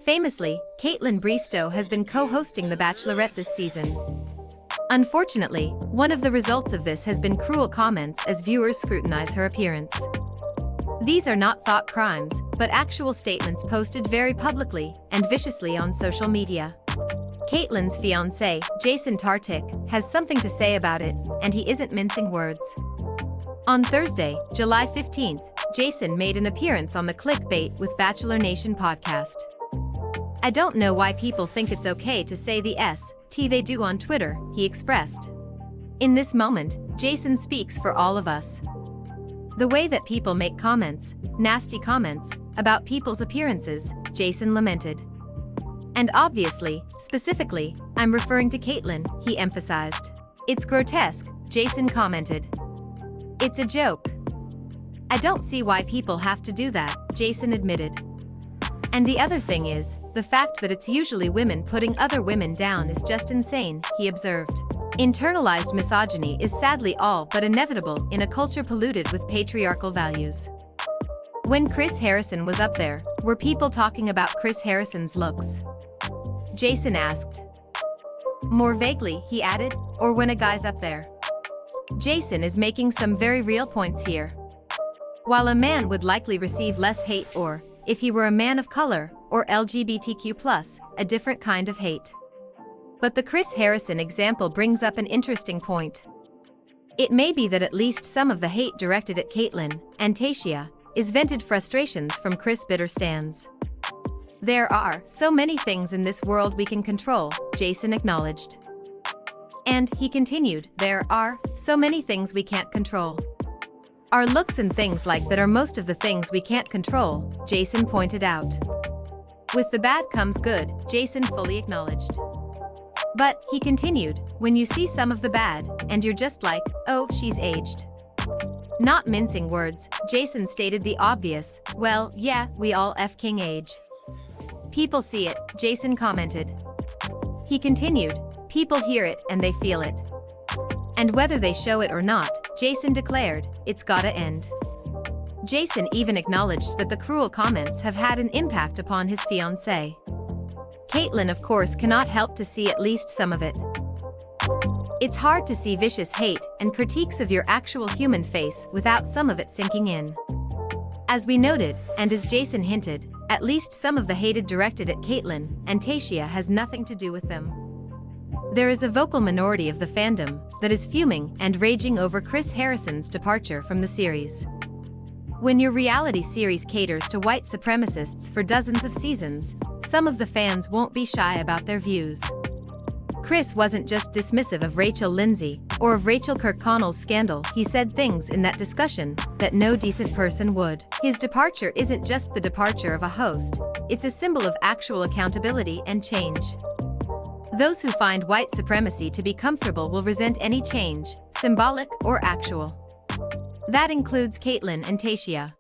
Famously, Kaitlyn Bristowe has been co-hosting The Bachelorette this season. Unfortunately, one of the results of this has been cruel comments as viewers scrutinize her appearance. These are not thought crimes, but actual statements posted very publicly and viciously on social media. Kaitlyn's fiancé, Jason Tartick, has something to say about it, and he isn't mincing words. On Thursday, July 15th, Jason made an appearance on the Clickbait with Bachelor Nation podcast. "I don't know why people think it's okay to say the S.T they do on Twitter," he expressed. "In this moment, Jason speaks for all of us. The way that people make comments, nasty comments, about people's appearances," Jason lamented. "And obviously, specifically, I'm referring to Kaitlyn," he emphasized. "It's grotesque," Jason commented. "It's a joke. I don't see why people have to do that," Jason admitted. "And the other thing is, the fact that it's usually women putting other women down is just insane," he observed. Internalized misogyny is sadly all but inevitable in a culture polluted with patriarchal values. When Chris Harrison was up there, were people talking about Chris Harrison's looks? Jason asked. More vaguely, he added, "Or when a guy's up there?" Jason is making some very real points here. While a man would likely receive less hate or, if he were a man of color, or LGBTQ+, a different kind of hate. But the Chris Harrison example brings up an interesting point. It may be that at least some of the hate directed at Kaitlyn and Tayshia is vented frustrations from Chris bitter stans. "There are so many things in this world we can control," Jason acknowledged. And, he continued, "there are so many things we can't control. Our looks and things like that are most of the things we can't control," Jason pointed out. "With the bad comes good," Jason fully acknowledged. "But," he continued, "when you see some of the bad, and you're just like, oh, she's aged." Not mincing words, Jason stated the obvious, "Well, yeah, we all f***ing age. People see it," Jason commented. He continued, "People hear it and they feel it. And whether they show it or not," Jason declared, "it's gotta end." Jason even acknowledged that the cruel comments have had an impact upon his fiancée. Kaitlyn of course cannot help to see at least some of it. "It's hard to see vicious hate and critiques of your actual human face without some of it sinking in. As we noted, and as Jason hinted, at least some of the hated directed at Kaitlyn and Tayshia has nothing to do with them. There is a vocal minority of the fandom that is fuming and raging over Chris Harrison's departure from the series. When your reality series caters to white supremacists for dozens of seasons, some of the fans won't be shy about their views. Chris wasn't just dismissive of Rachel Lindsay or of Rachel Kirkconnell's scandal, he said things in that discussion that no decent person would. His departure isn't just the departure of a host, it's a symbol of actual accountability and change. Those who find white supremacy to be comfortable will resent any change, symbolic or actual. That includes Kaitlyn and Tayshia.